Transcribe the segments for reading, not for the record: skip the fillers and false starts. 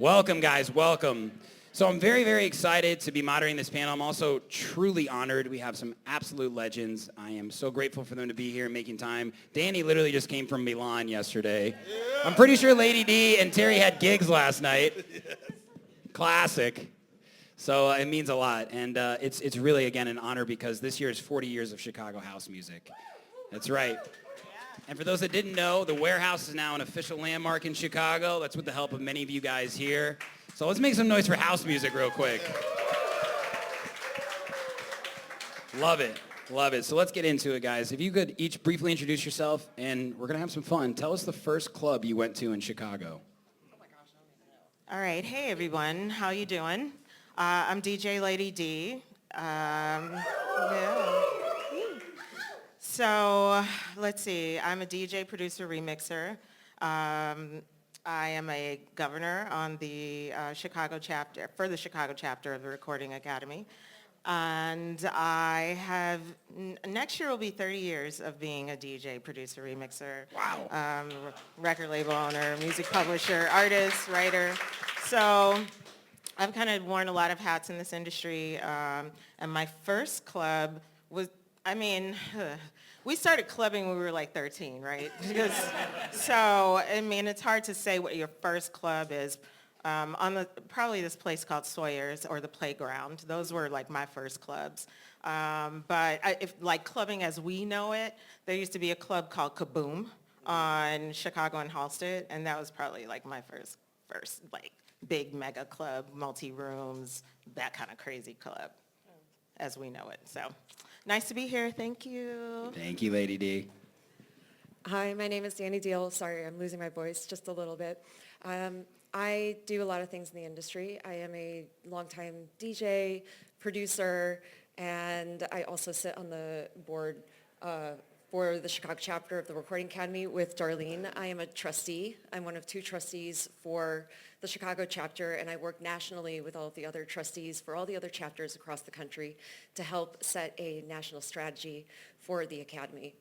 Welcome, guys. Welcome. So I'm very, very excited to be moderating this panel. I'm also truly honored. We have some absolute legends. I am so grateful for them to be here and making time. Dani literally just came from Milan yesterday. Yeah. I'm pretty sure Lady D and Terry had gigs last night. Yes. Classic. So it means a lot. And it's really, again, an honor because this year is 40 years of Chicago house music. That's right. And for those that didn't know, the Warehouse is now an official landmark in Chicago. That's with the help of many of you guys here. So let's make some noise for house music real quick. Love it. Love it. So let's get into it, guys. If you could each briefly introduce yourself, and we're going to have some fun. Tell us the first club you went to in Chicago. Oh my gosh, I don't even know. All right. Hey, everyone. How you doing? I'm DJ Lady D. Yeah. So let's see. I'm a DJ, producer, remixer. I am a governor on the Chicago chapter, for the Chicago chapter of the Recording Academy. And I have, next year will be 30 years of being a DJ, producer, remixer. Wow. Record label owner, music publisher, artist, writer. So I've kind of worn a lot of hats in this industry. And my first club was, we started clubbing when we were like 13, right? It's hard to say what your first club is. Probably this place called Sawyer's or the Playground. Those were like my first clubs. If clubbing as we know it, there used to be a club called Kaboom on Chicago and Halsted, and that was probably like my first like big mega club, multi-rooms, that kind of crazy club as we know it. So. Nice to be here. Thank you. Thank you, Lady D. Hi, my name is Dani Deahl. Sorry, I'm losing my voice just a little bit. I do a lot of things in the industry. I am a longtime DJ, producer, and I also sit on the board for the Chicago chapter of the Recording Academy with Darlene. I am a trustee. I'm one of two trustees for the Chicago chapter, and I work nationally with all of the other trustees for all the other chapters across the country to help set a national strategy for the Academy.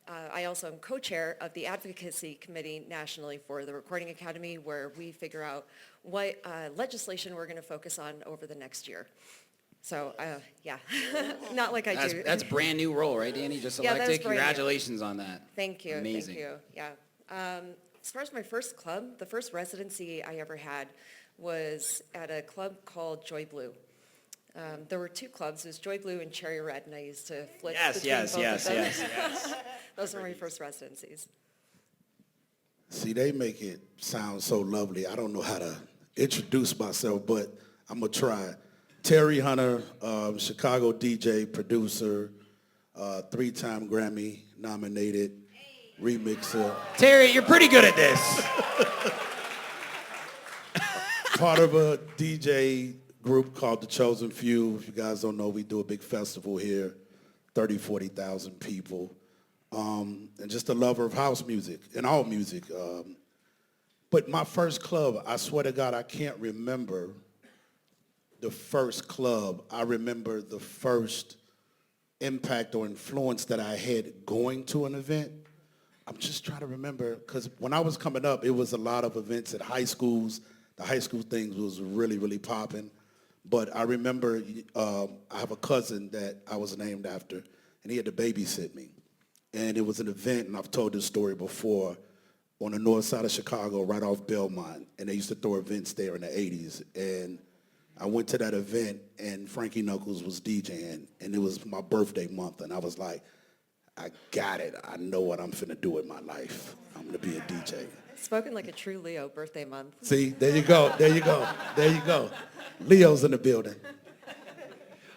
I also am co-chair of the advocacy committee nationally for the Recording Academy, where we figure out what legislation we're going to focus on over the next year. So, yeah, not like I do. That's a brand new role, right, Dani? Just elected? Congratulations on that. Thank you. Amazing. Thank you. Yeah. As far as my first club, the first residency I ever had was at a club called Joy Blue. There were two clubs. It was Joy Blue and Cherry Red, and I used to flip between both of them. Yes. Those were my first residencies. See, they make it sound so lovely. I don't know how to introduce myself, but I'm going to try. Terry Hunter, Chicago DJ, producer, 3-time Grammy nominated, remixer. Terry, you're pretty good at this. Part of a DJ group called The Chosen Few. If you guys don't know, we do a big festival here, 30, 40,000 people. And just a lover of house music and all music. But my first club, I swear to God, I can't remember the first club. I remember the first impact or influence that I had going to an event. I'm just trying to remember, because when I was coming up, it was a lot of events at high schools. The high school things was really, really popping. But I remember I have a cousin that I was named after, and he had to babysit me. And it was an event, and I've told this story before, on the north side of Chicago, right off Belmont. And they used to throw events there in the 80s. And I went to that event, and Frankie Knuckles was DJing, and it was my birthday month. And I was like, I got it. I know what I'm finna do with my life. I'm gonna be a DJ. Spoken like a true Leo birthday month. See, there you go. Leo's in the building.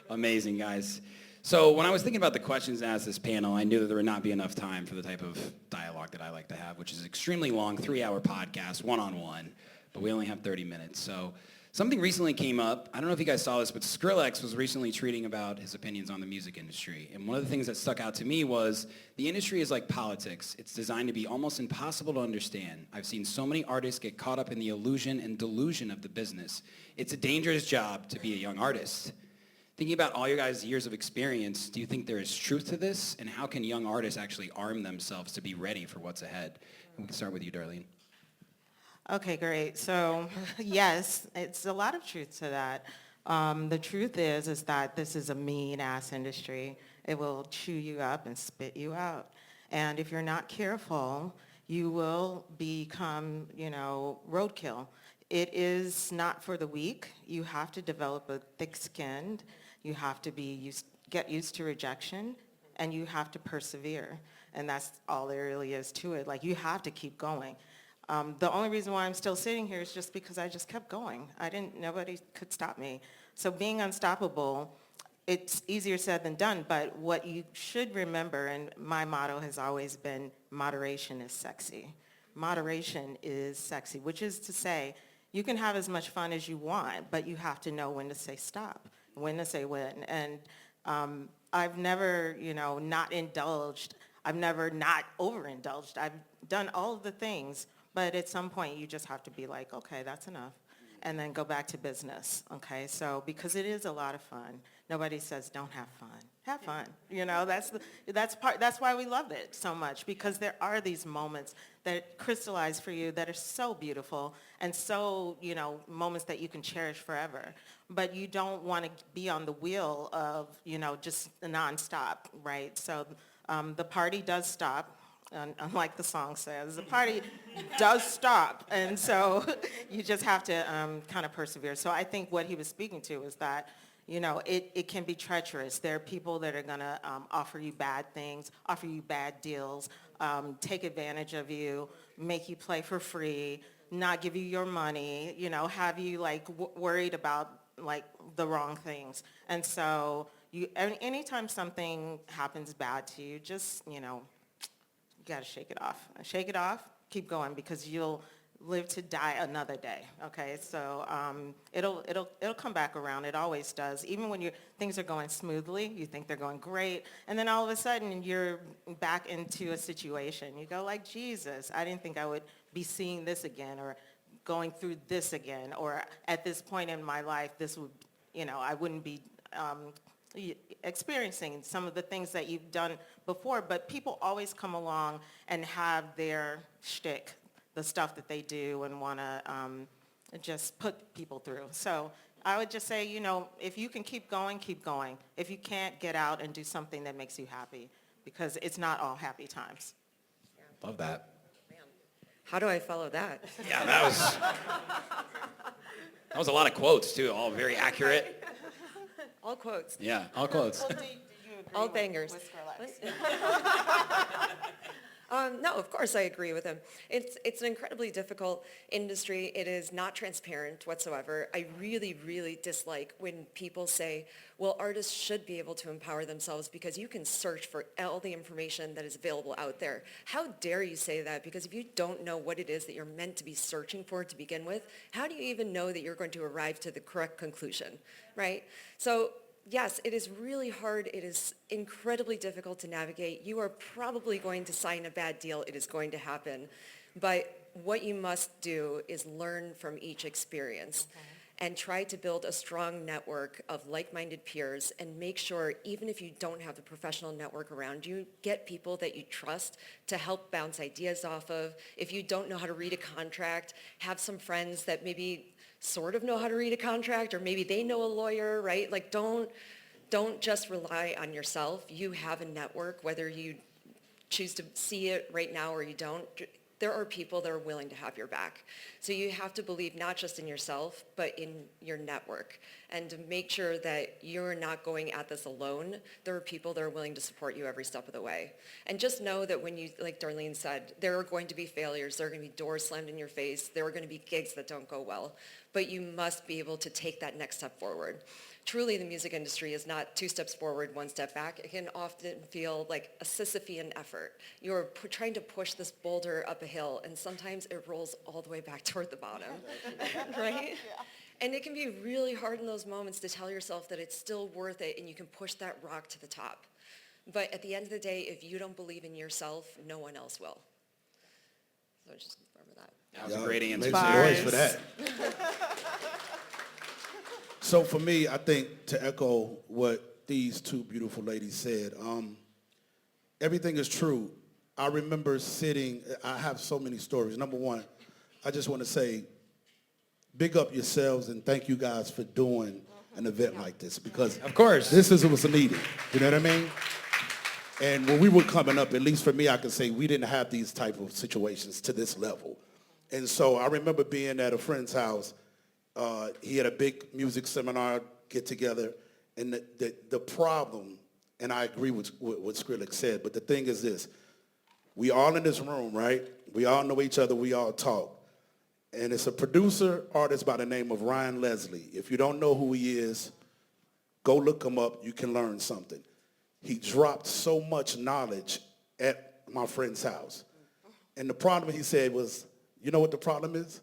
Amazing, guys. So when I was thinking about the questions asked this panel, I knew that there would not be enough time for the type of dialogue that I like to have, which is extremely long, 3-hour podcast, one-on-one, but we only have 30 minutes. So something recently came up. I don't know if you guys saw this, but Skrillex was recently tweeting about his opinions on the music industry. And one of the things that stuck out to me was the industry is like politics. It's designed to be almost impossible to understand. I've seen so many artists get caught up in the illusion and delusion of the business. It's a dangerous job to be a young artist. Thinking about all your guys' years of experience, do you think there is truth to this? And how can young artists actually arm themselves to be ready for what's ahead? And we can start with you, Darlene. Okay, great. So yes, it's a lot of truth to that. The truth is that this is a mean-ass industry. It will chew you up and spit you out. And if you're not careful, you will become, roadkill. It is not for the weak. You have to develop a thick-skinned. You have to get used to rejection, and you have to persevere. And that's all there really is to it. Like, you have to keep going. The only reason why I'm still sitting here is just because I just kept going. Nobody could stop me. So being unstoppable, it's easier said than done, but what you should remember, and my motto has always been, moderation is sexy. Moderation is sexy, which is to say, you can have as much fun as you want, but you have to know when to say stop, when to say when. And I've never, not indulged. I've never not overindulged. I've done all of the things, but at some point you just have to be like, okay, that's enough, and then go back to business, okay? So, because it is a lot of fun. Nobody says don't have fun. Have fun. That's why we love it so much, because there are these moments that crystallize for you that are so beautiful and so, moments that you can cherish forever. But you don't want to be on the wheel of, just nonstop, right? So the party does stop. Unlike the song says, the party does stop. And so you just have to kind of persevere. So I think what he was speaking to is that, it can be treacherous. There are people that are going to offer you bad things, offer you bad deals, take advantage of you, make you play for free, not give you your money, have you worried about the wrong things. And so anytime something happens bad to you, just, you got to shake it off. Shake it off, keep going, because you'll live to die another day, okay? So it'll come back around. It always does. Even when things are going smoothly, you think they're going great, and then all of a sudden you're back into a situation. You go like, Jesus, I didn't think I would be seeing this again, or going through this again, or at this point in my life, this would, I wouldn't be experiencing some of the things that you've done before. But people always come along and have their shtick, the stuff that they do and want to just put people through. So I would just say, if you can keep going, keep going. If you can't, get out and do something that makes you happy, because it's not all happy times. Love that. How do I follow that? Yeah, that was a lot of quotes too, all very accurate. All quotes. Yeah, all quotes. Well, do you agree All with bangers. Skrillex? No, of course I agree with him. It's an incredibly difficult industry. It is not transparent whatsoever. I really, really dislike when people say, well, artists should be able to empower themselves because you can search for all the information that is available out there. How dare you say that? Because if you don't know what it is that you're meant to be searching for to begin with, how do you even know that you're going to arrive to the correct conclusion, right? So yes, it is really hard. It is incredibly difficult to navigate. You are probably going to sign a bad deal. It is going to happen. But what you must do is learn from each experience and try to build a strong network of like-minded peers, and make sure, even if you don't have the professional network around you, get people that you trust to help bounce ideas off of. If you don't know how to read a contract, have some friends that maybe sort of know how to read a contract, or maybe they know a lawyer, right? Like, don't just rely on yourself. You have a network, whether you choose to see it right now or you don't. There are people that are willing to have your back. So you have to believe not just in yourself, but in your network, and to make sure that you're not going at this alone. There are people that are willing to support you every step of the way. And just know that when you, like Darlene said, there are going to be failures. There are going to be doors slammed in your face. There are going to be gigs that don't go well. But you must be able to take that next step forward. Truly, the music industry is not 2 steps forward, 1 step back. It can often feel like a Sisyphean effort. You're trying to push this boulder up a hill, and sometimes it rolls all the way back toward the bottom, right? Yeah. And it can be really hard in those moments to tell yourself that it's still worth it and you can push that rock to the top. But at the end of the day, if you don't believe in yourself, no one else will. So just remember that. That was a great answer. Make some noise for that. So for me, I think, to echo what these 2 beautiful ladies said, everything is true. I remember sitting, I have so many stories. Number one, I just want to say, big up yourselves and thank you guys for doing an event like this because Of course. this is what's needed. You know what I mean? And when we were coming up, at least for me, I can say we didn't have these type of situations to this level. And so I remember being at a friend's house. He had a big music seminar get together, and the problem, and I agree with what Skrillex said, but the thing is this: we all in this room, right? We all know each other. We all talk. And it's a producer artist by the name of Ryan Leslie. If you don't know who he is, go look him up. You can learn something. He dropped so much knowledge at my friend's house. And the problem, he said, was, you know what the problem is?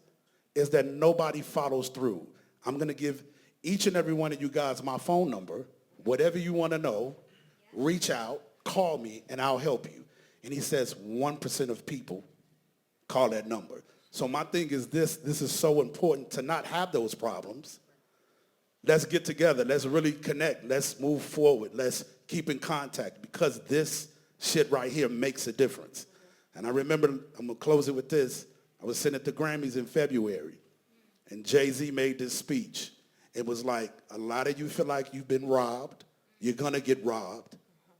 Is that nobody follows through. I'm going to give each and every one of you guys my phone number. Whatever you want to know, reach out, call me, and I'll help you. And he says 1% of people call that number. So my thing is this is so important to not have those problems. Let's get together. Let's really connect. Let's move forward. Let's keep in contact because this shit right here makes a difference. And I remember, I'm going to close it with this. I was sitting at the Grammys in February, and Jay-Z made this speech. It was like, a lot of you feel like you've been robbed. You're going to get robbed.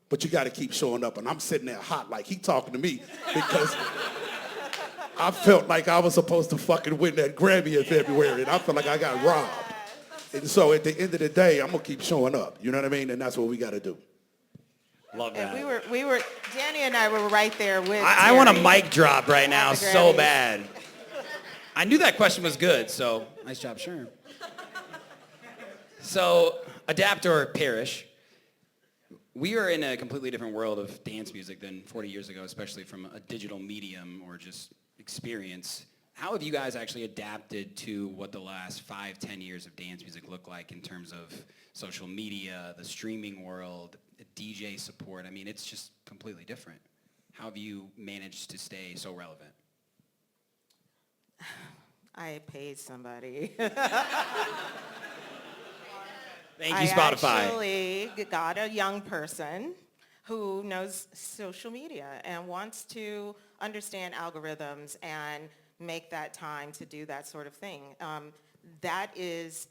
But you got to keep showing up. And I'm sitting there hot like he talking to me because I felt like I was supposed to fucking win that Grammy in February, and I felt like I got robbed. And so at the end of the day, I'm going to keep showing up. You know what I mean? And that's what we got to do. Love that. And we were, Dani and I were right there with I want a Terry mic drop right now at the so Grammys. bad. I knew that question was good, so nice job, sure. So, adapt or perish. We are in a completely different world of dance music than 40 years ago, especially from a digital medium or just experience. How have you guys actually adapted to what the last 5-10 years of dance music look like in terms of social media, the streaming world, DJ support? I mean, it's just completely different. How have you managed to stay so relevant? I paid somebody. Thank you, Spotify. I actually got a young person who knows social media and wants to understand algorithms and make that time to do that sort of thing. That is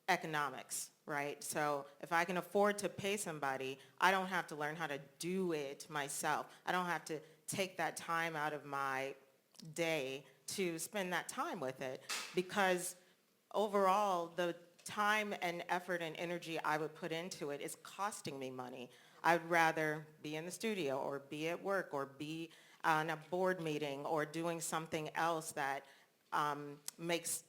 economics, right? So if I can afford to pay somebody, I don't have to learn how to do it myself. I don't have to take that time out of my day to spend that time with it because overall the time and effort and energy I would put into it is costing me money. I'd rather be in the studio or be at work or be on a board meeting or doing something else that makes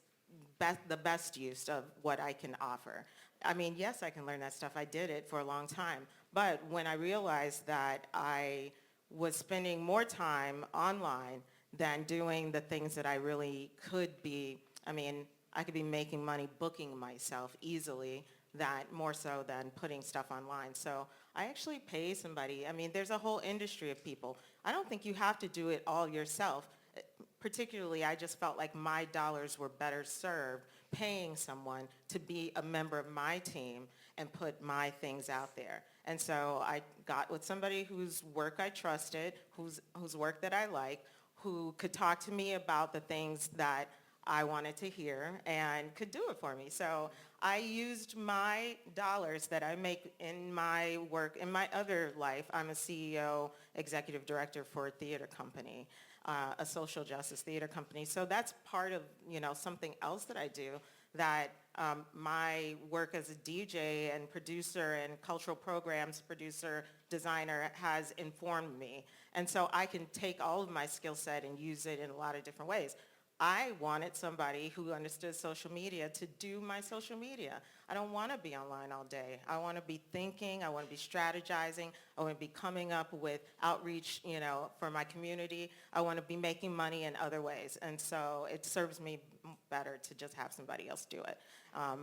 the best use of what I can offer. I mean, yes, I can learn that stuff. I did it for a long time. But when I realized that I was spending more time online than doing the things that I really could be, I mean, I could be making money booking myself easily, that more so than putting stuff online. So I actually pay somebody. I mean, there's a whole industry of people. I don't think you have to do it all yourself. Particularly, I just felt like my dollars were better served paying someone to be a member of my team and put my things out there. And so I got with somebody whose work I trusted, whose work that I like, who could talk to me about the things that I wanted to hear and could do it for me. So I used my dollars that I make in my work, in my other life. I'm a CEO, executive director for a theater company, a social justice theater company. So that's part of, something else that I do, that my work as a DJ and producer and cultural programs producer, designer has informed me. And so I can take all of my skill set and use it in a lot of different ways. I wanted somebody who understood social media to do my social media. I don't want to be online all day. I want to be thinking. I want to be strategizing. I want to be coming up with outreach, for my community. I want to be making money in other ways. And so it serves me better to just have somebody else do it.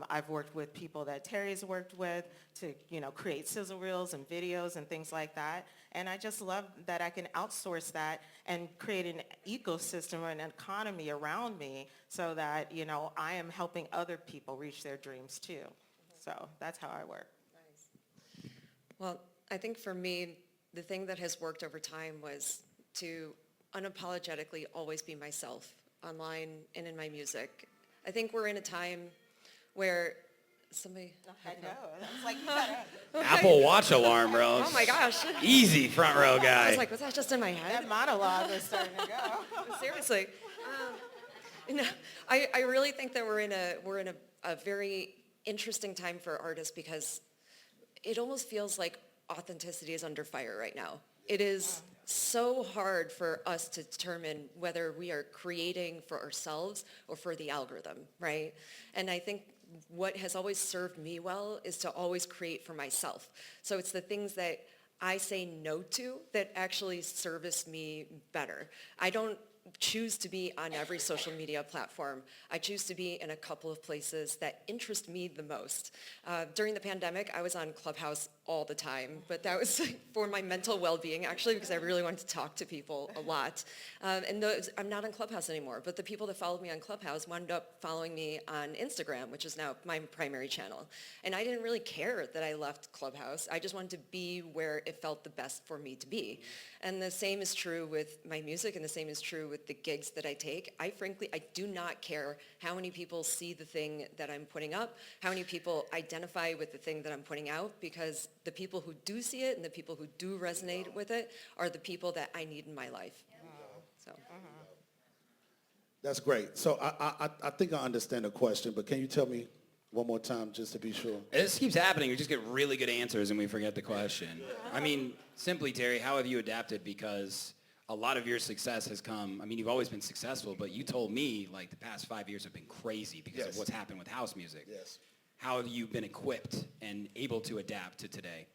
I've worked with people that Terry's worked with to, create sizzle reels and videos and things like that. And I just love that I can outsource that and create an ecosystem or an economy around me so that, I am helping other people reach their dreams too. So that's how I work. Nice. Well, I think for me, the thing that has worked over time was to unapologetically always be myself. online and in my music. I think we're in a time where somebody... I know. I was like, you gotta, Okay. Apple Watch alarm, bro. Oh my gosh. Easy front row I guy. was like, was that just in my head? that monologue is starting to go. Seriously. No, I really think that we're in a very interesting time for artists because it almost feels like authenticity is under fire right now. It is so hard for us to determine whether we are creating for ourselves or for the algorithm, right? And I think what has always served me well is to always create for myself. So it's the things that I say no to that actually service me better. I don't choose to be on every social media platform. I choose to be in a couple of places that interest me the most. During the pandemic, I was on Clubhouse all the time, but that was for my mental well-being, actually, because I really wanted to talk to people a lot. I'm not on Clubhouse anymore, but the people that followed me on Clubhouse wound up following me on Instagram, which is now my primary channel. And I didn't really care that I left Clubhouse. I just wanted to be where it felt the best for me to be. And the same is true with my music, and the same is true with the gigs that I take. I do not care how many people see the thing that I'm putting up, how many people identify with the thing that I'm putting out, because the people who do see it and the people who do resonate with it are the people that I need in my life. So. That's great. So I think I understand the question, but can you tell me one more time just to be sure? This keeps happening. We just get really good answers and we forget the question. I mean, simply, Terry, how have you adapted? Because a lot of your success has come, I mean, you've always been successful, but you told me like the past 5 years have been crazy because of what's happened with house music. Yes. How have you been equipped and able to adapt to today?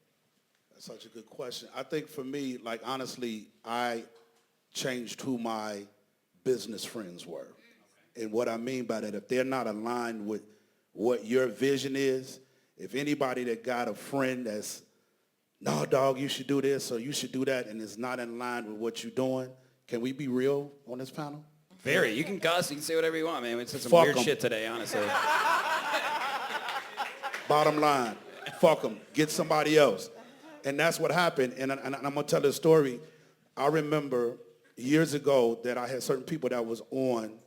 That's such a good question. I think for me, like honestly, I changed who my business friends were. Okay. And what I mean by that, if they're not aligned with what your vision is, if anybody that got a friend that's, no, dog, you should do this or you should do that, and it's not in line with what you're doing, can we be real on this panel? Very. You can cuss. You can say whatever you want, man. We said some Fuck weird 'em. shit today, honestly. Bottom line, fuck them. Get somebody else. And that's what happened. And I'm going to tell a story. I remember years ago that I had certain people that was on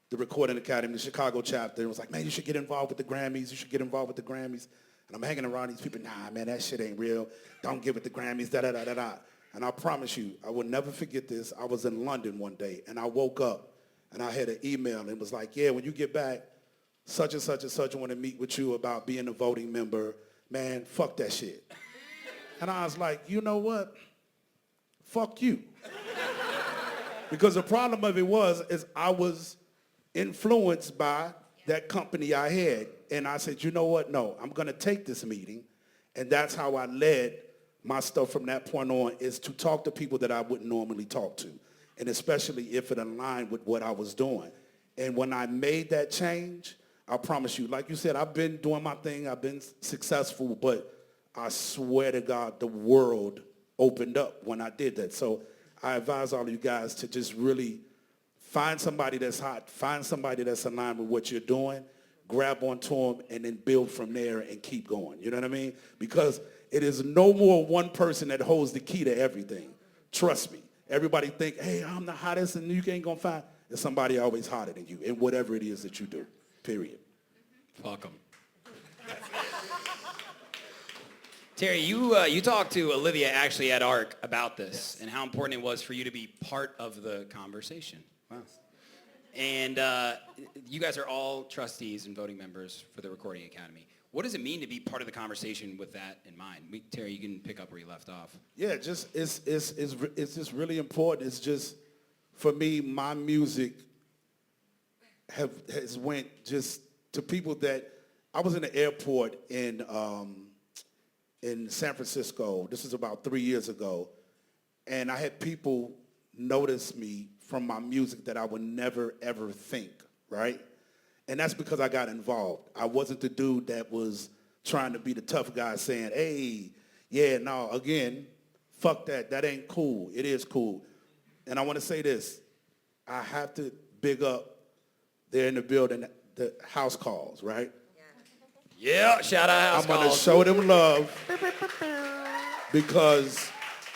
the Recording Academy, the Chicago chapter. It was like, man, you should get involved with the Grammys. You should get involved with the Grammys. And I'm hanging around these people. Nah, man, that shit ain't real. Don't give it the Grammys, da-da-da-da-da. And I promise you, I will never forget this. I was in London one day, and I woke up, and I had an email, and it was like, yeah, when you get back, such and such and such want to meet with you about being a voting member. Man, fuck that shit. And I was like, you know what? Fuck you. Because the problem of it is I was influenced by that company I had. And I said, you know what? No, I'm going to take this meeting. And that's how I led my stuff from that point on, is to talk to people that I wouldn't normally talk to. And especially if it aligned with what I was doing. And when I made that change, I promise you, like you said, I've been doing my thing. I've been successful, but I swear to God, the world opened up when I did that. So I advise all of you guys to just really find somebody that's hot, find somebody that's aligned with what you're doing, grab onto them, and then build from there and keep going. You know what I mean? Because it is no more one person that holds the key to everything. Trust me. Everybody think, hey, I'm the hottest, and you ain't going to find. There's somebody always hotter than you in whatever it is that you do, period. Fuck 'em. Terry, you talked to Olivia actually at ARC about this and how important it was for you to be part of the conversation. Wow. And you guys are all trustees and voting members for the Recording Academy. What does it mean to be part of the conversation with that in mind? Terry, you can pick up where you left off. Yeah, just it's just really important. It's just, for me, my music has went just to people that, I was in the airport in San Francisco. This is about 3 years ago. And I had people notice me from my music that I would never, ever think, right? And that's because I got involved. I wasn't the dude that was trying to be the tough guy saying, hey, yeah, no, again, fuck that. That ain't cool. It is cool. And I want to say this. I have to big up there in the building, the house calls, right? Yeah, shout out house I'm going to calls. show them love because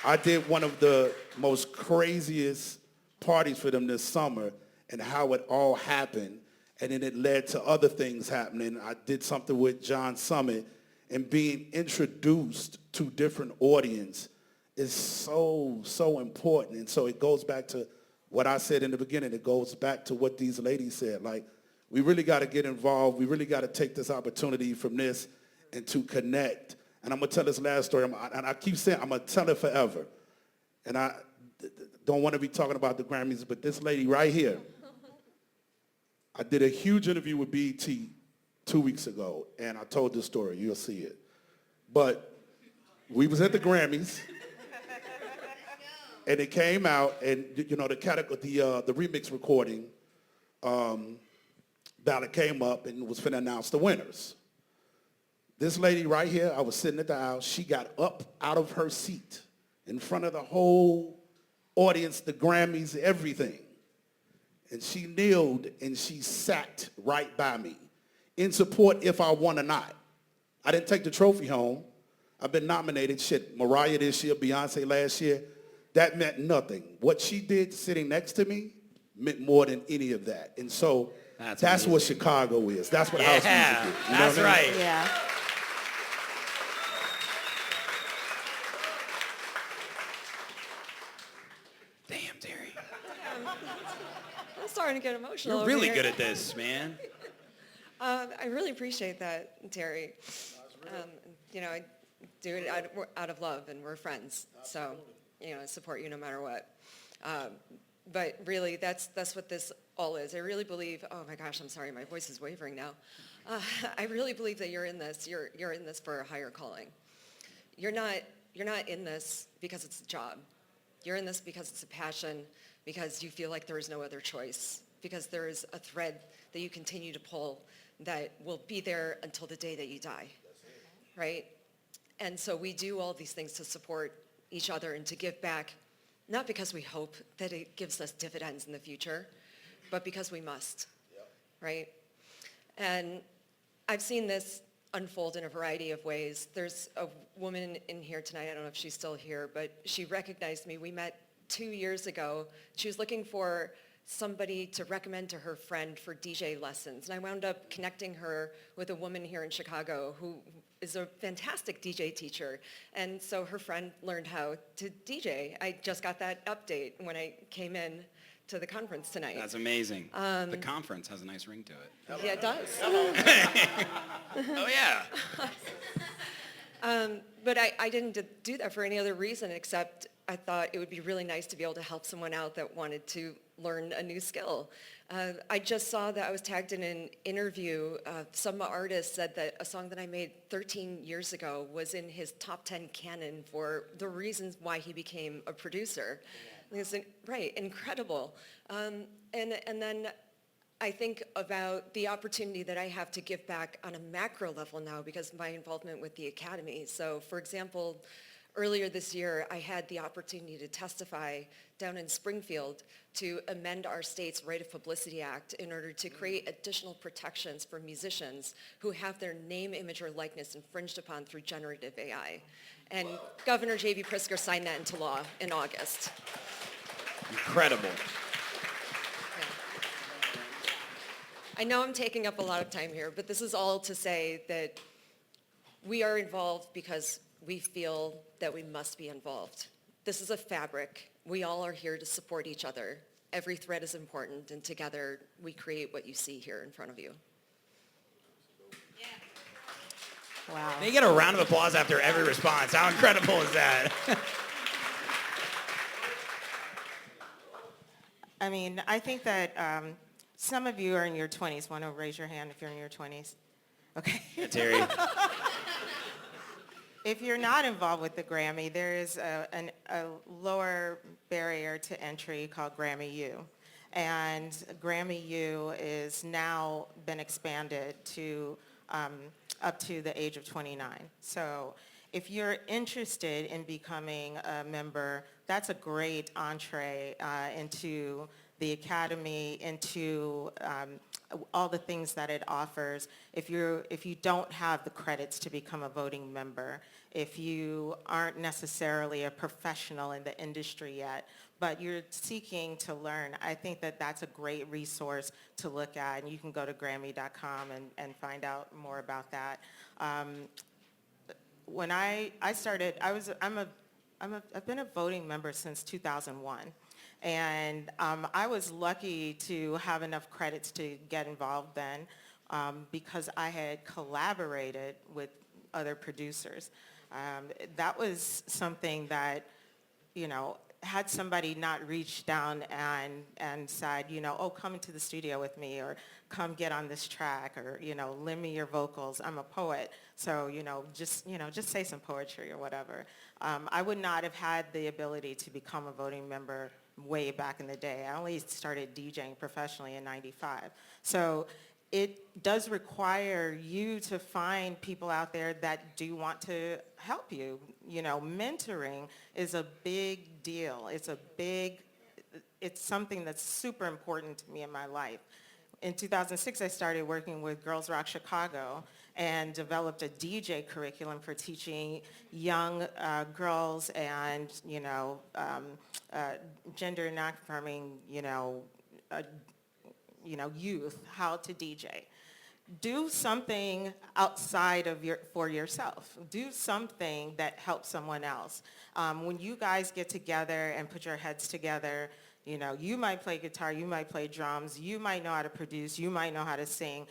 I did one of the most craziest parties for them this summer, and how it all happened. And then it led to other things happening. I did something with John Summit, and being introduced to different audience is so, so important. And so it goes back to what I said in the beginning. It goes back to what these ladies said. Like, we really got to get involved. We really got to take this opportunity from this and to connect. And I'm going to tell this last story. And I keep saying I'm going to tell it forever. And I don't want to be talking about the Grammys, but this lady right here, I did a huge interview with BET 2 weeks ago, and I told this story. You'll see it. But we was at the Grammys, and it came out, and you know the remix recording ballot came up and was finna announce the winners. This lady right here, I was sitting at the aisle. She got up out of her seat in front of the whole audience, the Grammys, everything. And she kneeled and she sat right by me in support if I won or not. I didn't take the trophy home. I've been nominated, Mariah this year, Beyonce last year. That meant nothing. What she did sitting next to me meant more than any of that. And so that's what Chicago is. That's what house music is. You know That's what I mean? right. Yeah. Damn, Terry. I'm starting to get emotional. You're over really here. good at this, man. I really appreciate that, Terry. You know, I do it out of love, and we're friends. So, you know, I support you no matter what. But really, that's what this all is. I really believe. Oh my gosh, I'm sorry, my voice is wavering now. I really believe that you're in this. You're in this for a higher calling. You're not in this because it's a job. You're in this because it's a passion, because you feel like there is no other choice, because there is a thread that you continue to pull that will be there until the day that you die, right? And so we do all these things to support each other and to give back, not because we hope that it gives us dividends in the future, but because we must, right? And I've seen this unfold in a variety of ways. There's a woman in here tonight, I don't know if she's still here, but she recognized me. We met 2 years ago. She was looking for somebody to recommend to her friend for DJ lessons. And I wound up connecting her with a woman here in Chicago who is a fantastic DJ teacher. And so her friend learned how to DJ. I just got that update when I came in to the conference tonight. That's amazing. The conference has a nice ring to it. Yeah, it does. Oh, yeah. But I didn't do that for any other reason except I thought it would be really nice to be able to help someone out that wanted to learn a new skill. I just saw that I was tagged in an interview. Some artist said that a song that I made 13 years ago was in his top 10 canon for the reasons why he became a producer. Right, incredible. And then I think about the opportunity that I have to give back on a macro level now because of my involvement with the Academy. So for example, earlier this year, I had the opportunity to testify down in Springfield to amend our state's Right of Publicity Act in order to create additional protections for musicians who have their name, image, or likeness infringed upon through generative AI. And Governor J.B. Pritzker signed that into law in August. Incredible. I know I'm taking up a lot of time here, but this is all to say that we are involved because we feel that we must be involved. This is a fabric. We all are here to support each other. Every thread is important, and together we create what you see here in front of you. Wow. They get a round of applause after every response. How incredible is that? I mean, I think that some of you are in your 20s. Want to raise your hand if you're in your 20s? Okay. Yeah, Terry. If you're not involved with the Grammy, there is a lower barrier to entry called Grammy U. And Grammy U is now been expanded to up to the age of 29. So if you're interested in becoming a member, that's a great entree into the Academy, into all the things that it offers. If you don't have the credits to become a voting member, if you aren't necessarily a professional in the industry yet, but you're seeking to learn, I think that that's a great resource to look at, and you can go to Grammy.com and find out more about that. When I started, I've been a voting member since 2001. And I was lucky to have enough credits to get involved then because I had collaborated with other producers. That was something that, had somebody not reached down and said, oh, come into the studio with me, or come get on this track, or, lend me your vocals. I'm a poet, so, just say some poetry or whatever. I would not have had the ability to become a voting member way back in the day. I only started DJing professionally in '95. So it does require you to find people out there that do want to help you. Mentoring is a big deal. It's something that's super important to me in my life. In 2006, I started working with Girls Rock Chicago and developed a DJ curriculum for teaching young girls and, gender non-conforming, youth how to DJ. Do something outside of for yourself. Do something that helps someone else. When you guys get together and put your heads together, you might play guitar, you might play drums, you might know how to produce, you might know how to sing.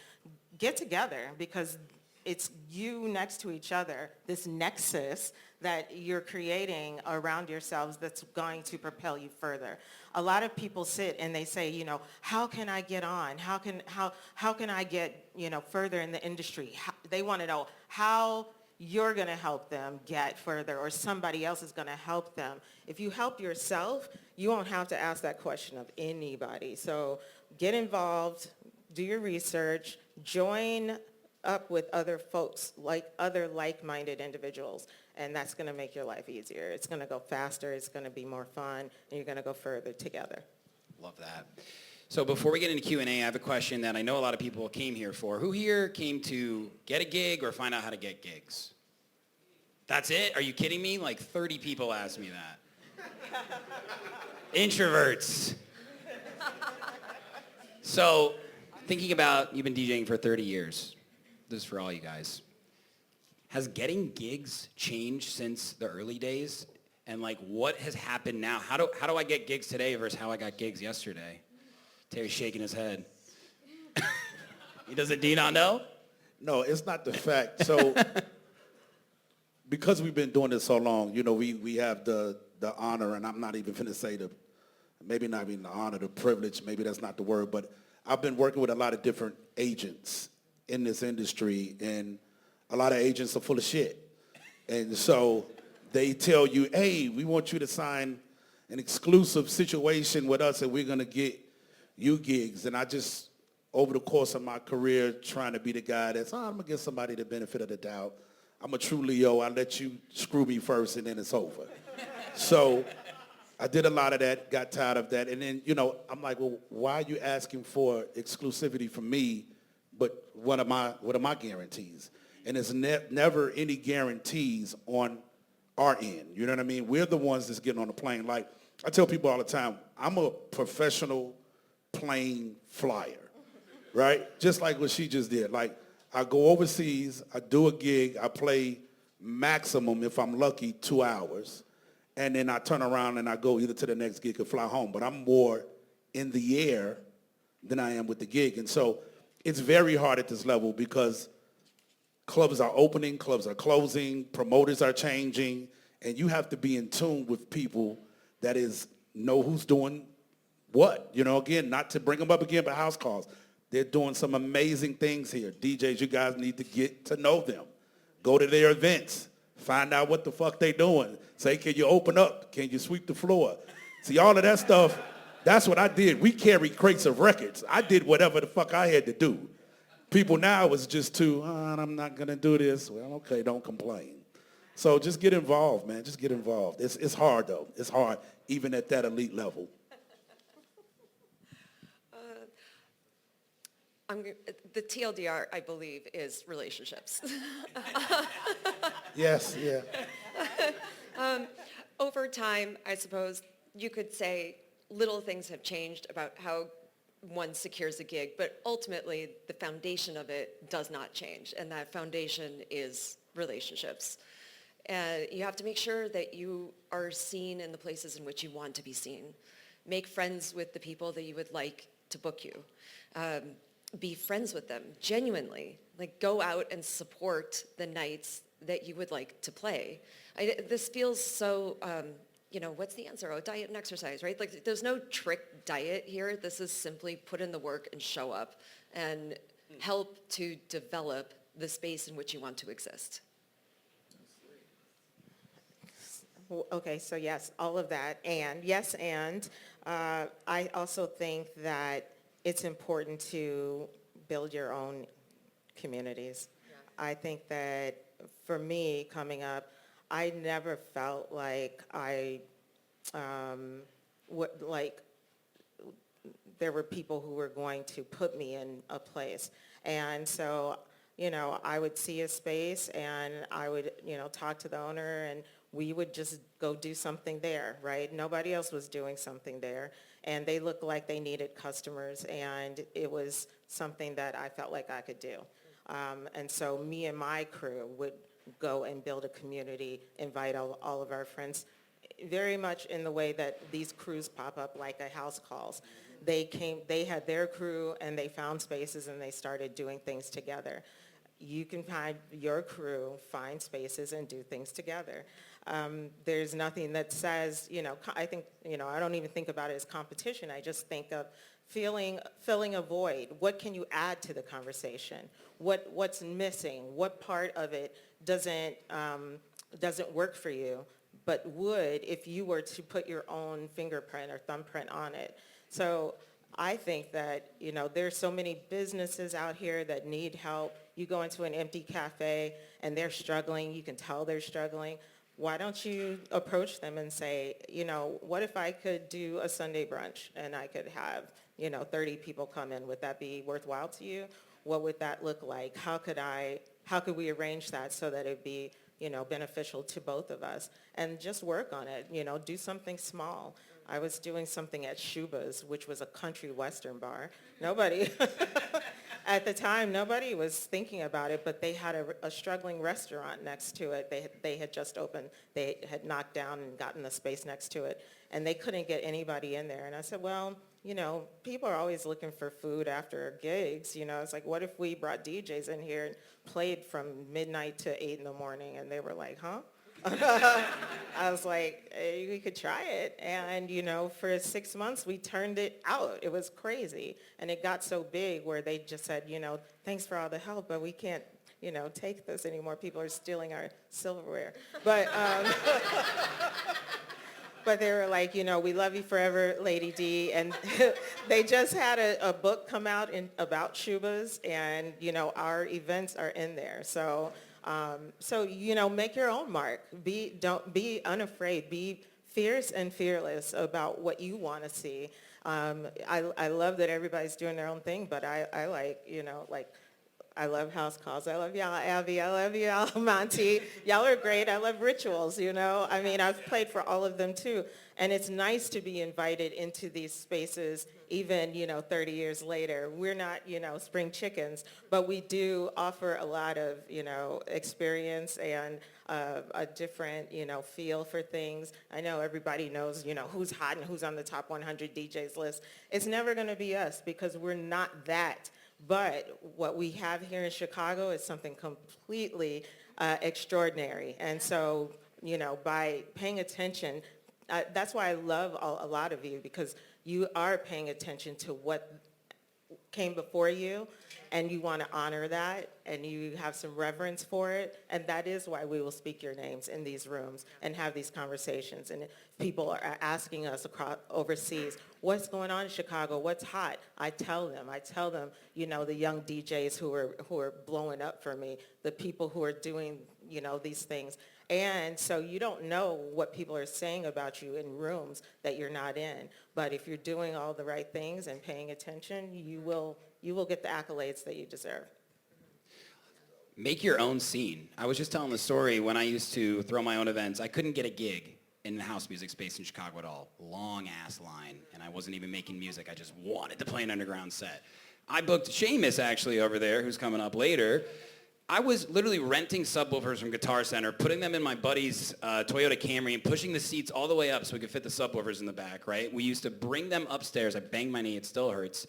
Get together, because it's you next to each other, this nexus that you're creating around yourselves that's going to propel you further. A lot of people sit and they say, how can I get on? How can I get, further in the industry? They want to know how you're going to help them get further, or somebody else is going to help them. If you help yourself, you won't have to ask that question of anybody. So get involved, do your research, join up with other folks, other like-minded individuals, and that's going to make your life easier. It's going to go faster, it's going to be more fun, and you're going to go further together. Love that. So before we get into Q&A, I have a question that I know a lot of people came here for. Who here came to get a gig or find out how to get gigs? That's it? Are you kidding me? Like 30 people asked me that. Introverts. So thinking about, you've been DJing for 30 years. This is for all you guys. Has getting gigs changed since the early days? And what has happened now? How do I get gigs today versus how I got gigs yesterday? Terry's shaking his head. Does D not know? No, it's not the fact. So because we've been doing this so long, we have the honor, and I'm not even going to say maybe not even the honor, the privilege, maybe that's not the word, but I've been working with a lot of different agents in this industry, and a lot of agents are full of shit. And so they tell you, hey, we want you to sign an exclusive situation with us, and we're going to get you gigs. And I just, over the course of my career, trying to be the guy that's, I'm going to give somebody the benefit of the doubt. I'm a true Leo. I let you screw me first, and then it's over. So I did a lot of that, got tired of that. And then, I'm like, well, why are you asking for exclusivity from me? But what are my guarantees? And there's never any guarantees on our end. You know what I mean? We're the ones that's getting on the plane. Like I tell people all the time, I'm a professional plane flyer, right? Just like what she just did. Like I go overseas, I do a gig, I play maximum, if I'm lucky, 2 hours. And then I turn around and I go either to the next gig or fly home. But I'm more in the air than I am with the gig. And so it's very hard at this level because clubs are opening, clubs are closing, promoters are changing, and you have to be in tune with people that know who's doing what. Again, not to bring them up again, but house calls. They're doing some amazing things here. DJs, you guys need to get to know them. Go to their events. Find out what the fuck they doing. Say, can you open up? Can you sweep the floor? See, all of that stuff, that's what I did. We carried crates of records. I did whatever the fuck I had to do. People now is just I'm not going to do this. Well, okay, don't complain. So just get involved, man. Just get involved. It's hard, though. It's hard, even at that elite level. The TLDR, I believe, is relationships. Yes, yeah. Over time, I suppose you could say little things have changed about how one secures a gig, but ultimately the foundation of it does not change, and that foundation is relationships. And you have to make sure that you are seen in the places in which you want to be seen. Make friends with the people that you would like to book you. Be friends with them, genuinely. Like, go out and support the nights that you would like to play. This feels so, what's the answer? Oh, diet and exercise, right? Like, there's no trick diet here. This is simply put in the work and show up and help to develop the space in which you want to exist. Okay, so yes, all of that, and I also think that it's important to build your own communities. Yeah. I think that for me, coming up, I never felt like there were people who were going to put me in a place. And so, I would see a space and I would, talk to the owner, and we would just go do something there, right? Nobody else was doing something there. And they looked like they needed customers, and it was something that I felt like I could do. And so me and my crew would go and build a community, invite all of our friends, very much in the way that these crews pop up like a house calls. They had their crew, and they found spaces, and they started doing things together. You can find your crew, find spaces, and do things together. There's nothing that says, I think, I don't even think about it as competition. I just think of filling a void. What can you add to the conversation? What's missing? What part of it doesn't work for you, but would if you were to put your own fingerprint or thumbprint on it? So I think that, there's so many businesses out here that need help. You go into an empty cafe and they're struggling. You can tell they're struggling. Why don't you approach them and say, what if I could do a Sunday brunch and I could have, 30 people come in? Would that be worthwhile to you? What would that look like? How could we arrange that so that it'd be, beneficial to both of us? And just work on it, do something small. I was doing something at Shuba's, which was a country western bar. At the time, nobody was thinking about it, but they had a struggling restaurant next to it. They had just opened. They had knocked down and gotten the space next to it, and they couldn't get anybody in there. And I said, well, people are always looking for food after gigs. It's like, what if we brought DJs in here and played from midnight to 8 in the morning? And they were like, huh? I was like, hey, we could try it. And, for 6 months, we turned it out. It was crazy. And it got so big where they just said, thanks for all the help, but we can't, take this anymore. People are stealing our silverware. But but they were like, we love you forever, Lady D. And they just had a book come out about Shuba's, and, our events are in there. So make your own mark. Don't be unafraid. Be fierce and fearless about what you want to see. I love that everybody's doing their own thing, but I like, I love house calls. I love y'all, Abby. I love y'all, Monty. Y'all are great. I love rituals, I've played for all of them too. And it's nice to be invited into these spaces even, 30 years later. We're not, spring chickens, but we do offer a lot of, experience and a different, feel for things. I know everybody knows, who's hot and who's on the top 100 DJs list. It's never going to be us because we're not that. But what we have here in Chicago is something completely extraordinary. And so, by paying attention, that's why I love a lot of you, because you are paying attention to what came before you, and you want to honor that, and you have some reverence for it, and that is why we will speak your names in these rooms and have these conversations. And people are asking us overseas, what's going on in Chicago? What's hot? I tell them, the young DJs who are blowing up for me, the people who are doing, these things. And so you don't know what people are saying about you in rooms that you're not in. But if you're doing all the right things and paying attention, you will get the accolades that you deserve. Make your own scene. I was just telling the story when I used to throw my own events. I couldn't get a gig in the house music space in Chicago at all. Long ass line, and I wasn't even making music. I just wanted to play an underground set. I booked Seamus actually over there, who's coming up later. I was literally renting subwoofers from Guitar Center, putting them in my buddy's Toyota Camry and pushing the seats all the way up so we could fit the subwoofers in the back, right? We used to bring them upstairs. I banged my knee, it still hurts.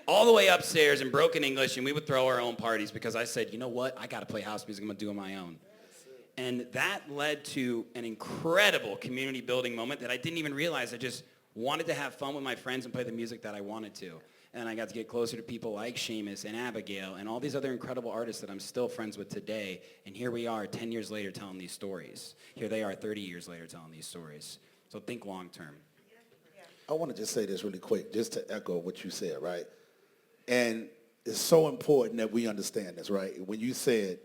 All the way upstairs in broken English, and we would throw our own parties because I said, you know what? I got to play house music. I'm going to do it on my own. And that led to an incredible community building moment that I didn't even realize. I just wanted to have fun with my friends and play the music that I wanted to. And I got to get closer to people like Seamus and Abigail and all these other incredible artists that I'm still friends with today. And here we are 10 years later telling these stories. Here they are 30 years later telling these stories. So think long term. I want to just say this really quick, just to echo what you said, right? And it's so important that we understand this, right? When you said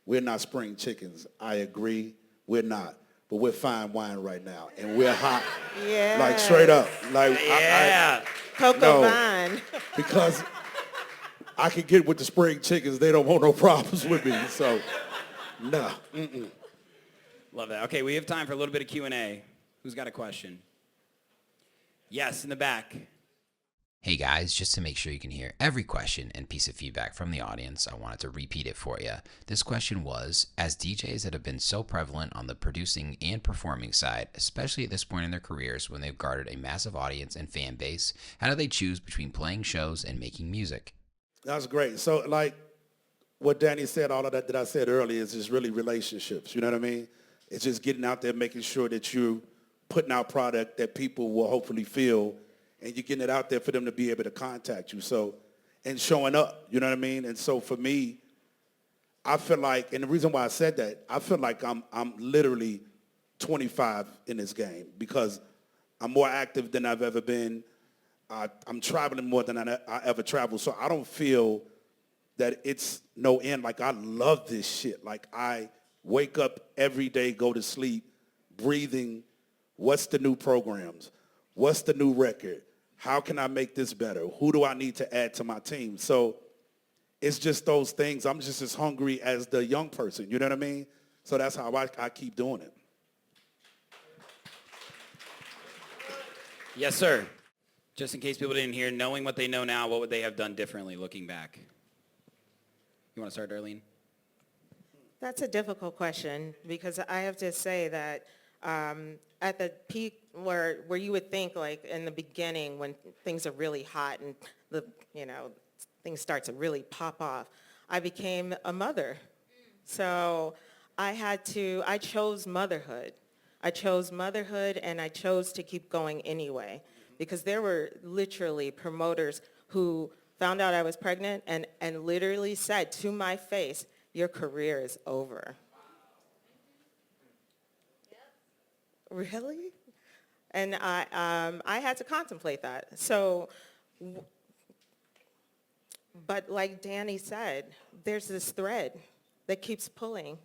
we're not spring chickens, I agree, we're not. But we're fine wine right now, and we're hot. Yeah. Like, straight up. Like, Yeah. Cocoa Vine. Because I can get with the spring chickens. They don't want no problems with me. So, nah. Mm-mm. Love that. Okay, we have time for a little bit of Q&A. Who's got a question? Yes, in the back. Hey guys, just to make sure you can hear every question and piece of feedback from the audience, I wanted to repeat it for you. This question was, as DJs that have been so prevalent on the producing and performing side, especially at this point in their careers when they've garnered a massive audience and fan base, how do they choose between playing shows and making music? That's great. So, like what Dani said, all of that I said earlier is just really relationships. You know what I mean? It's just getting out there, making sure that you're putting out product that people will hopefully feel, and you're getting it out there for them to be able to contact you. So, and showing up, you know what I mean? And so for me, I feel like, and the reason why I said that, I feel like I'm literally 25 in this game because I'm more active than I've ever been. I'm traveling more than I ever traveled. So I don't feel that it's no end. Like, I love this shit. Like, I wake up every day, go to sleep, breathing, what's the new programs? What's the new record? How can I make this better? Who do I need to add to my team? So it's just those things. I'm just as hungry as the young person. You know what I mean? So that's how I keep doing it. Yes, sir. Just in case people didn't hear, knowing what they know now, what would they have done differently looking back? You want to start, Darlene? That's a difficult question because I have to say that at the peak where you would think, like in the beginning when things are really hot and things start to really pop off, I became a mother. So I chose motherhood. I chose motherhood and I chose to keep going anyway because there were literally promoters who found out I was pregnant and literally said to my face, your career is over. Really? And I had to contemplate that. So, but like Dani said, there's this thread that keeps pulling,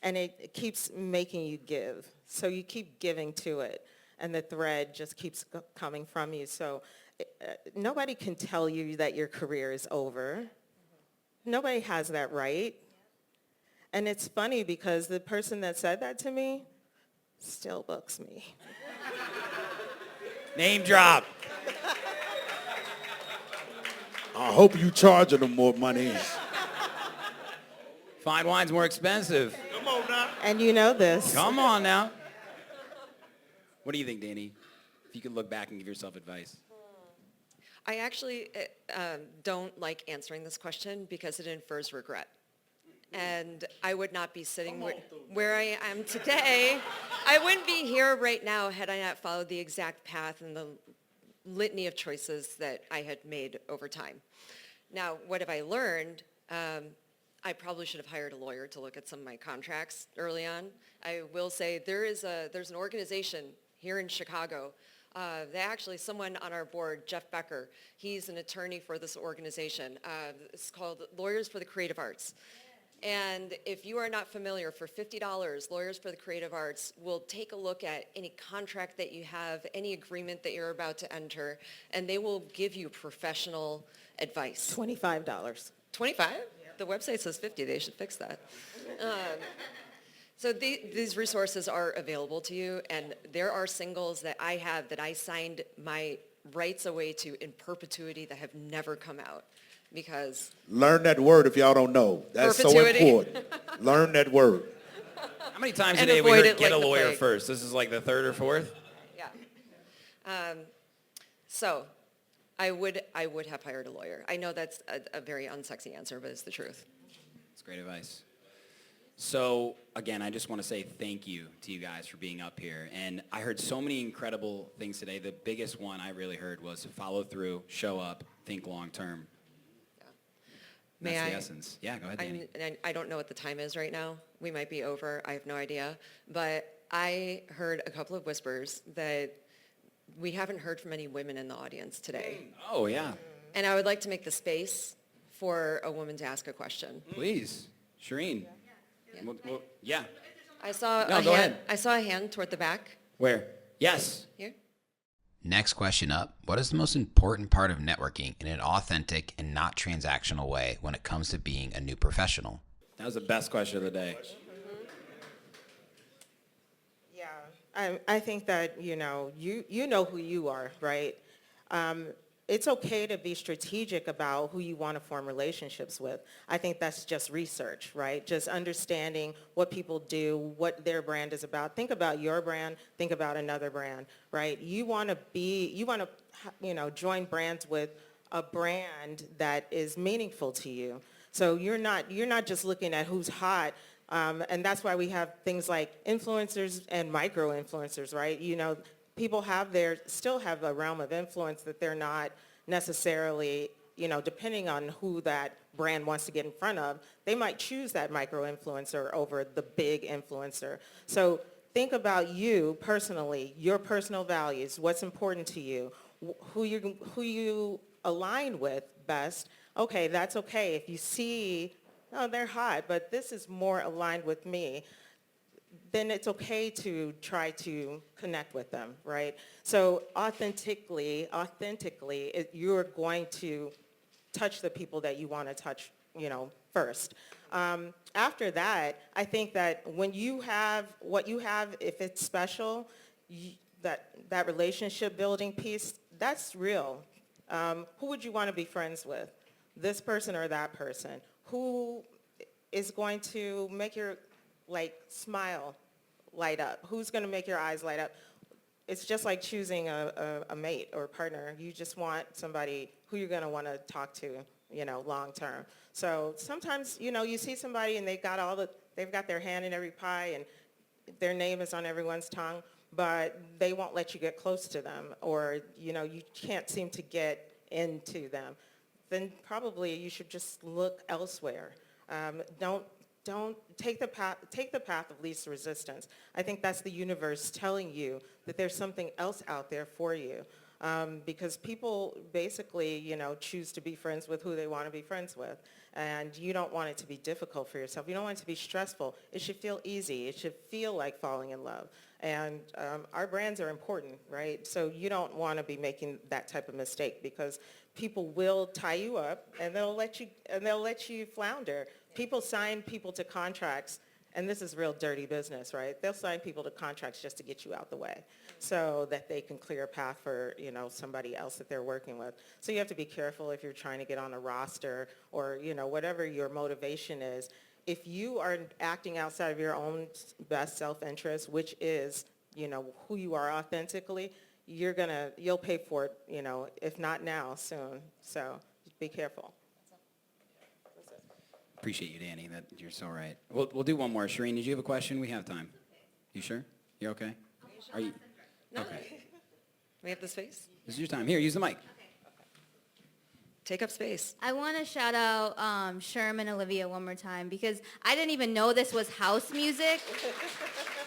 and it keeps making you give. So you keep giving to it, and the thread just keeps coming from you. So nobody can tell you that your career is over. Nobody has that right. And it's funny because the person that said that to me still books me. Name drop. I hope you charging them more money. Fine wine's more expensive. Come on now. And you know this. Come on now. What do you think, Dani? If you could look back and give yourself advice. I actually don't like answering this question because it infers regret. And I would not be sitting where I am today. I wouldn't be here right now had I not followed the exact path and the litany of choices that I had made over time. Now, what have I learned? I probably should have hired a lawyer to look at some of my contracts early on. I will say there's an organization here in Chicago. Someone on our board, Jeff Becker, he's an attorney for this organization. It's called Lawyers for the Creative Arts. And if you are not familiar, for $50, Lawyers for the Creative Arts will take a look at any contract that you have, any agreement that you're about to enter, and they will give you professional advice. $25. 25? The website says 50. They should fix that. So these resources are available to you, and there are singles that I have that I signed my rights away to in perpetuity that have never come out because Learn that word if y'all don't know. That's Perpetuity. so important. Learn that word. How many times And today we avoid heard it get like a the lawyer plague. first? This is like the third or fourth? yeah. So I would have hired a lawyer. I know that's a very unsexy answer, but it's the truth. That's great advice. So again, I just want to say thank you to you guys for being up here. And I heard so many incredible things today. The biggest one I really heard was follow through, show up, think long term. May That's I? the essence. Yeah, go ahead, Dani. I don't know what the time is right now. We might be over. I have no idea. But I heard a couple of whispers that we haven't heard from any women in the audience today. Oh, yeah. And I would like to make the space for a woman to ask a question. Please. Shireen. Yeah. I saw No, a go hand. ahead. I saw a hand toward the back. Where? Yes. Here. Next question up. What is the most important part of networking in an authentic and not transactional way when it comes to being a new professional? That was the best question of the day. Yeah, I think that, you know who you are, right? It's okay to be strategic about who you want to form relationships with. I think that's just research, right? Just understanding what people do, what their brand is about. Think about your brand, think about another brand, right? You want to join brands with a brand that is meaningful to you. So you're not just looking at who's hot. And that's why we have things like influencers and micro-influencers, right? People still have a realm of influence that they're not necessarily, depending on who that brand wants to get in front of, they might choose that micro-influencer over the big influencer. So think about you personally, your personal values, what's important to you, who you align with best. Okay, that's okay. If you see, oh, they're hot, but this is more aligned with me, then it's okay to try to connect with them, right? So authentically, you're going to touch the people that you want to touch, first. After that, I think that when you have what you have, if it's special, that relationship building piece, that's real. Who would you want to be friends with? This person or that person? Who is going to make your smile light up? Who's going to make your eyes light up? It's just like choosing a mate or a partner. You just want somebody who you're going to want to talk to, long term. So sometimes, you see somebody and they've got their hand in every pie and their name is on everyone's tongue, but they won't let you get close to them, or, you can't seem to get into them. Then probably you should just look elsewhere. Don't take the path of least resistance. I think that's the universe telling you that there's something else out there for you. Because people basically, choose to be friends with who they want to be friends with. And you don't want it to be difficult for yourself. You don't want it to be stressful. It should feel easy. It should feel like falling in love. And our brands are important, right? So you don't want to be making that type of mistake, because people will tie you up and they'll let you flounder. People sign people to contracts, and this is real dirty business, right? They'll sign people to contracts just to get you out the way so that they can clear a path for, somebody else that they're working with. So you have to be careful if you're trying to get on a roster or, whatever your motivation is. If you are acting outside of your own best self-interest, which is, who you are authentically, you'll pay for it, if not now, soon. So be careful. Appreciate you, Dani. That you're so right. We'll do one more. Shireen, did you have a question? We have time. You sure? You're okay? Are you? No. Okay. We have the space. This is your time. Here, use the mic. Take up space. I want to shout out Sherm and Olivia one more time, because I didn't even know this was house music.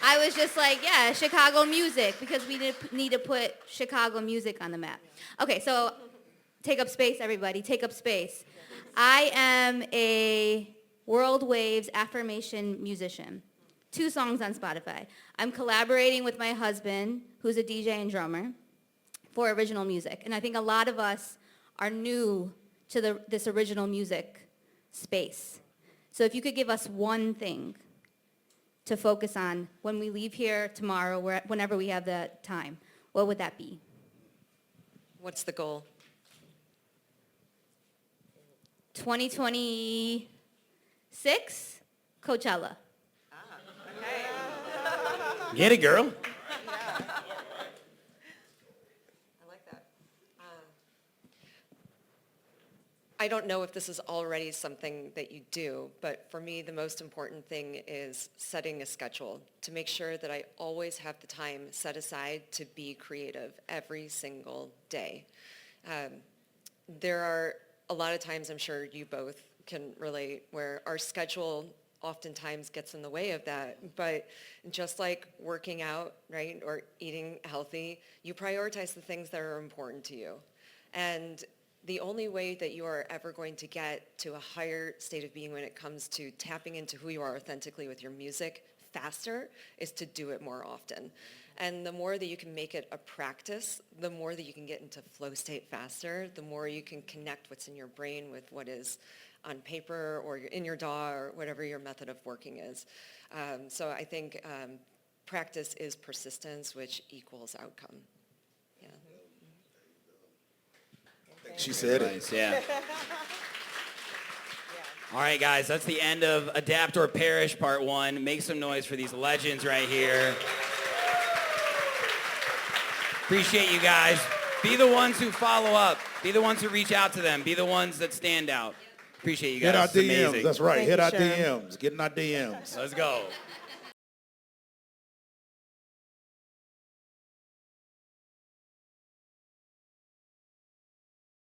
I was just like, yeah, Chicago music, because we need to put Chicago music on the map. Okay, so take up space, everybody. Take up space. I am a World Waves affirmation musician. 2 songs on Spotify. I'm collaborating with my husband, who's a DJ and drummer, for original music. And I think a lot of us are new to this original music space. So if you could give us one thing to focus on when we leave here tomorrow, whenever we have the time? What would that be? What's the goal? 2026, Coachella. Get it, girl. I like that. I don't know if this is already something that you do, but for me, the most important thing is setting a schedule to make sure that I always have the time set aside to be creative every single day. There are a lot of times, I'm sure you both can relate, where our schedule oftentimes gets in the way of that. But just like working out, right, or eating healthy, you prioritize the things that are important to you. And the only way that you are ever going to get to a higher state of being when it comes to tapping into who you are authentically with your music faster is to do it more often. And the more that you can make it a practice, the more that you can get into flow state faster, the more you can connect what's in your brain with what is on paper or in your DAW or whatever your method of working is. So I think practice is persistence, which equals outcome. Yeah. She said it. Nice, yeah. All right, guys, that's the end of Adapt or Perish Part 1. Make some noise for these legends right here. Appreciate you guys. Be the ones who follow up. Be the ones who reach out to them. Be the ones that stand out. Appreciate you guys. Hit our It's amazing. DMs. That's right. Thank Hit you, our Sharon. DMs. Get in our DMs. Let's go.